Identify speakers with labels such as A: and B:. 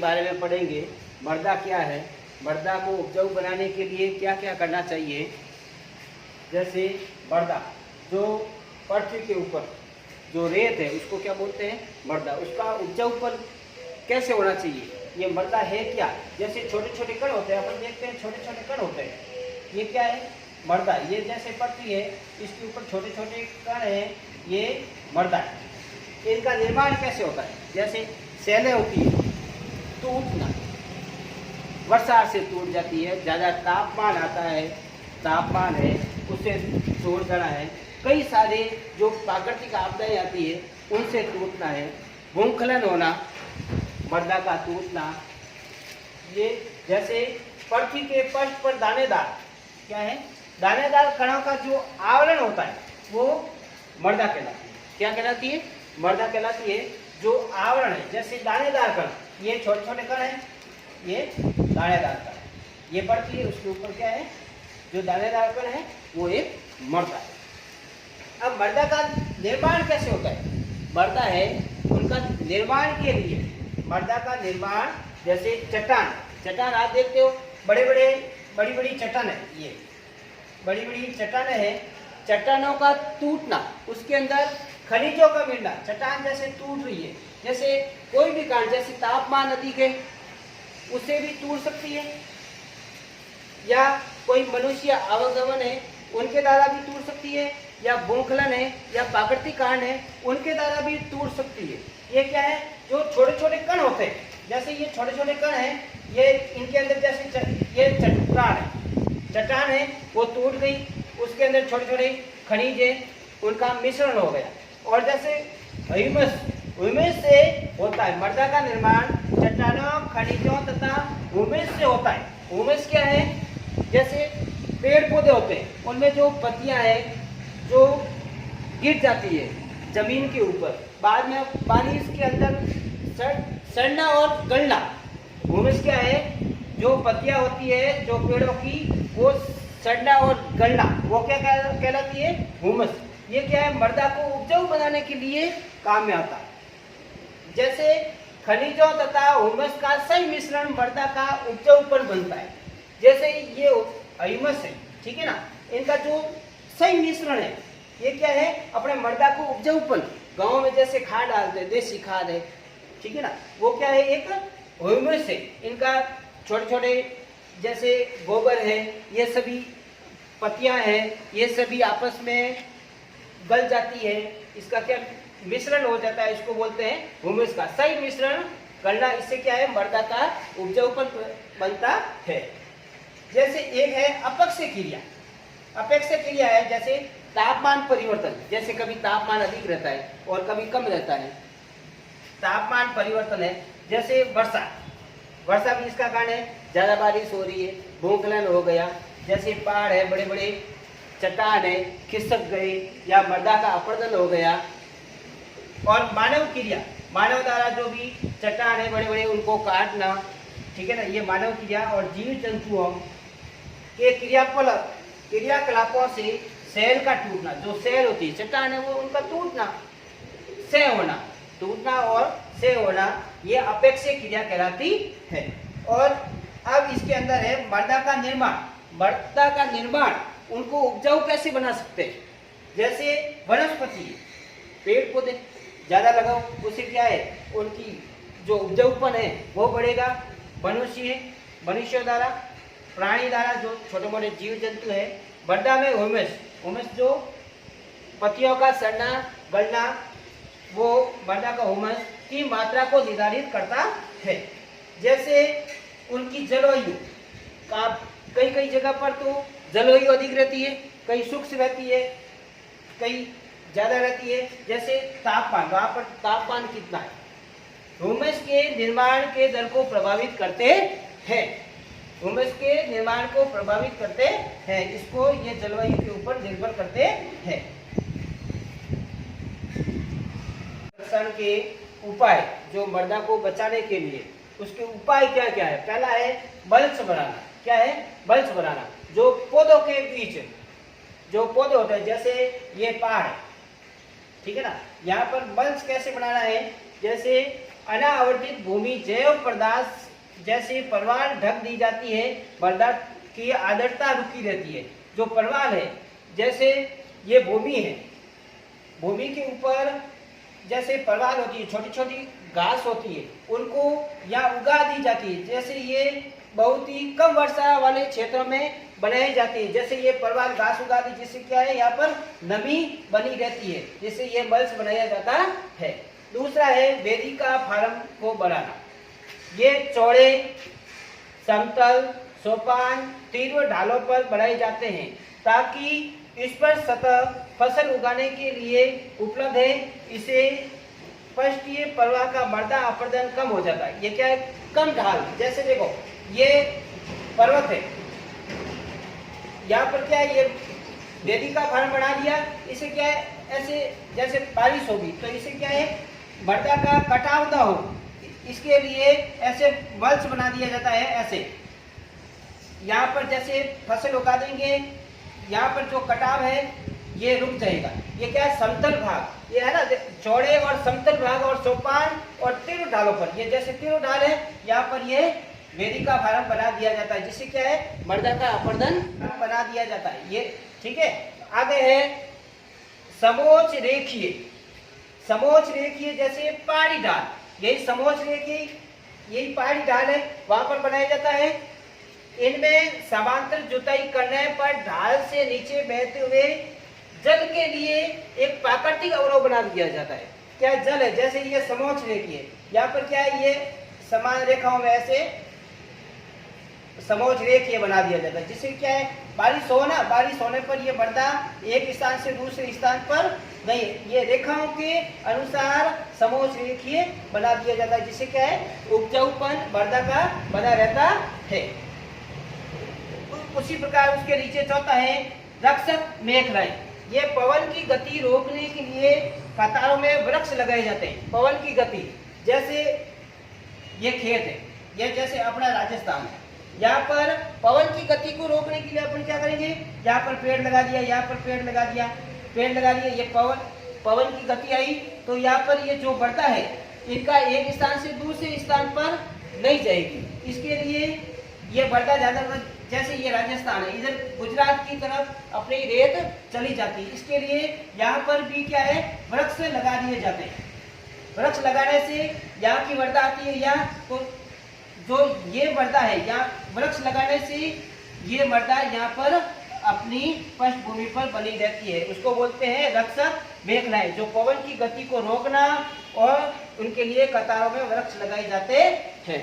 A: बारे में पढ़ेंगे। मृदा क्या है, मृदा को उपजाऊ बनाने के लिए क्या क्या करना चाहिए। जैसे मृदा, जो पृथ्वी के ऊपर जो रेत है उसको क्या बोलते हैं, मृदा। उसका उपजाऊपन कैसे होना चाहिए, ये मृदा है क्या। जैसे छोटे छोटे कण होते हैं, अपन देखते हैं छोटे छोटे कण होते हैं, ये क्या है, मृदा। ये जैसे पृथ्वी है, इसके ऊपर छोटे छोटे कण हैं, ये मृदा है। इनका निर्माण कैसे होता है, जैसे सेलें होती है, टूटना, वर्षा से टूट जाती है, ज़्यादा तापमान आता है, तापमान है उससे टूट जाना है। कई सारे जो प्राकृतिक आपदाएं आती है उनसे टूटना है। भूस्खलन होना, मृदा का टूटना। ये जैसे पृथ्वी के पृष्ठ पर दानेदार, क्या है, दानेदार कणों का जो आवरण होता है वो मृदा कहलाती है। क्या कहलाती है, मृदा कहलाती है। जो आवरण है, जैसे दानेदार कण, ये छोटे छोटे कण हैं, ये दानेदार कण है, ये पृथ्वी है, उसके ऊपर क्या है, जो दानेदार कण है वो एक मृदा है। अब मृदा का निर्माण कैसे होता है, मृदा है उनका निर्माण के लिए, मृदा का निर्माण जैसे चट्टान, चट्टान आप देखते हो, बड़ी बड़ी चट्टान है, ये बड़ी बड़ी चट्टानें हैं। चट्टानों का टूटना, उसके अंदर खनिजों का मिलना, चट्टान जैसे टूट रही है, जैसे कोई भी कारण, जैसे तापमान अधिक है उससे भी टूट सकती है, या कोई मनुष्य आवागमन है उनके द्वारा भी टूट सकती है, या भूस्खलन है या प्राकृतिक कारण है उनके द्वारा भी टूट सकती है। ये क्या है, जो छोटे छोटे कण होते हैं, जैसे ये छोटे छोटे कण हैं, ये इनके अंदर जैसे ये चट्टान है वो टूट गई, उसके अंदर छोटे छोटे खनिज है, उनका मिश्रण हो गया। और जैसे ह्यूमस से होता है मृदा का निर्माण, चट्टानों, खनिजों तथा ह्यूमस से होता है। ह्यूमस क्या है, जैसे पेड़ पौधे होते हैं उनमें जो पत्तियां हैं जो गिर जाती है जमीन के ऊपर, बाद में पानी इसके अंदर सड़ना और गलना। ह्यूमस क्या है, जो पत्तियां होती है जो पेड़ों की, वो सड़ना और गलना, वो क्या कहलाती है, ह्यूमस। ये क्या है, मृदा को उपजाऊ बनाने के लिए काम में आता है। जैसे खनिजों तथा ह्यूमस का सही मिश्रण मृदा का उपजाऊपन बनता है। जैसे ये ह्यूमस है, ठीक है ना, इनका जो सही मिश्रण है, ये क्या है, अपने मृदा को उपजाऊपन, गांव में जैसे खाद डालते हैं, देसी खाद है, ठीक है ना, वो क्या है, एक ह्यूमस है। इनका छोटे छोटे जैसे गोबर है, ये सभी पत्तियां हैं, ये सभी आपस में गल जाती है, इसका क्या मिश्रण हो जाता है, इसको बोलते हैं ह्यूमस का सही मिश्रण करना। इससे क्या है, मृदा का उपजाऊपन बनता है। जैसे एक है अपेक्षय क्रिया। अपेक्षय क्रिया है जैसे तापमान परिवर्तन, जैसे कभी तापमान अधिक रहता है और कभी कम रहता है, तापमान परिवर्तन है। जैसे वर्षा भी इसका कारण है, ज्यादा बारिश हो रही है, भूस्खलन हो गया, जैसे पहाड़ है, बड़े बड़े चट्टान है खिसक गए, या मृदा का अपरदन हो गया। और मानव क्रिया, मानव द्वारा जो भी चट्टान है बड़े बड़े उनको काटना, ठीक है ना, ये मानव क्रिया। और जीव जंतुओं के क्रियाकलापों से सेल का टूटना, जो सेल होती है चट्टान है वो उनका टूटना, क्षय होना, टूटना और क्षय होना, ये अपेक्षय क्रिया कहलाती है। और अब इसके अंदर है मृदा का निर्माण। मृदा का निर्माण, उनको उपजाऊ कैसे बना सकते हैं। जैसे वनस्पति, पेड़ पौधे ज्यादा लगाओ, उससे क्या है, उनकी जो उपजाऊपन है वो बढ़ेगा। मनुष्य द्वारा, प्राणी द्वारा, जो छोटे मोटे जीव जंतु है। मृदा में ह्यूमस जो पत्तियों का सड़ना गलना, वो मृदा का ह्यूमस की मात्रा को निर्धारित करता है। जैसे उनकी जलवायु का, कई जगह पर तो जलवायु अधिक रहती है, कहीं शुष्क रहती है, कहीं ज्यादा रहती है। जैसे तापमान, वहां पर तापमान कितना है, ह्यूमस के निर्माण के दर को प्रभावित करते हैं। ह्यूमस के निर्माण को प्रभावित करते हैं, इसको ये जलवायु के ऊपर निर्भर करते हैं। संरक्षण के उपाय, जो मृदा को बचाने के लिए, उसके उपाय क्या क्या है। पहला है मल्च बनाना। क्या है, मल्च बनाना। जो पौधों के बीच जो पौधे होते हैं, जैसे ये पहाड़ है, ठीक है ना, यहाँ पर मल्च कैसे बनाना है। जैसे अनावर्तित भूमि जैव पदार्थ जैसे परवाल ढक दी जाती है, मृदा की आर्द्रता रुकी रहती है। जो परवाल है, जैसे ये भूमि है, भूमि के ऊपर जैसे परवाल होती है, छोटी छोटी घास होती है, उनको यहाँ उगा दी जाती है। जैसे ये बहुत ही कम वर्षा वाले क्षेत्रों में बनाई जाती है। जैसे ये परवाल घास उगा दी, जिससे क्या है, यहाँ पर नमी बनी रहती है, जिससे ये मल्च बनाया जाता है। दूसरा है वेदिका फार्म को बनाना। ये चौड़े, समतल, सोपान, तीव्र ढालों पर बनाए जाते हैं ताकि इस पर सतह फसल उगाने के लिए उपलब्ध है। इसे पृष्ठीय प्रवाह का मृदा अपरदन कम हो जाता है। ये क्या है, कम ढाल। जैसे देखो ये पर्वत है, यहाँ पर क्या है, ये वेदिका फार्म बना दिया। इसे क्या है, ऐसे जैसे बारिश होगी तो इसे क्या है, मृदा का कटाव ना हो, इसके लिए ऐसे मल्च बना दिया जाता है। ऐसे यहाँ पर जैसे फसल उगा देंगे, यहाँ पर जो कटाव है ये रुक जाएगा। ये क्या है, समतल भाग, ये है ना, चौड़े और समतल भाग और सोपान और तीव्र ढालों पर, ये जैसे तीव्र ढाल है, यहाँ पर ये वेदिका फार्म बना दिया जाता है, जिससे क्या है, मृदा का अपरदन बना दिया जाता है। ये ठीक है। आगे है समोच्च रेखीय। समोच्च रेखीय जैसे पहाड़ी ढाल, यही समोच्च रेखीय, यही पहाड़ी ढाल है, वहां पर बनाया जाता है। इनमें समांतर जुताई करने पर ढाल से नीचे बहते हुए जल के लिए एक प्राकृतिक अवरोध बना दिया जाता है। क्या जल है, जैसे ये समोच्च रेखीय है, यहाँ पर क्या है, ये समान रेखाओं में ऐसे समोच्च रेखीय बना दिया जाता है, जिससे क्या है, बारिश हो ना, बारिश होने पर ये मृदा एक स्थान से दूसरे स्थान पर नहीं, ये रेखाओं के अनुसार समोच्च रेखीय बना दिया जाता है, जिससे क्या है, उपजाऊपन मृदा का बना रहता है। उसी प्रकार उसके नीचे चौथा है रक्षक मेखलाएं। ये पवन की गति रोकने के लिए कतारों में वृक्ष लगाए जाते हैं। पवन की गति, जैसे ये खेत है, ये जैसे अपना राजस्थान है, यहाँ पर पवन की गति को रोकने के लिए अपन क्या करेंगे, यहाँ पर पेड़ लगा दिया, यहाँ पर पेड़ लगा दिया, पेड़ लगा दिया, ये पवन की गति आई तो यहाँ पर ये जो बढ़ता है, इनका एक स्थान से दूसरे स्थान पर नहीं जाएगी। इसके लिए ये बढ़ता ज्यादा, जैसे ये राजस्थान है, इधर गुजरात की तरफ अपनी रेत चली जाती है, इसके लिए यहाँ पर भी क्या है, वृक्ष लगा दिए जाते हैं। वृक्ष लगाने से यहाँ की मृदा आती है, यहाँ तो जो ये मृदा है, यहाँ वृक्ष लगाने से ये मृदा यहाँ पर अपनी पृष्ठभूमि पर बनी रहती है। उसको बोलते हैं रक्षक मेखलाएं, जो पवन की गति को रोकना और उनके लिए कतारों में वृक्ष लगाए जाते हैं।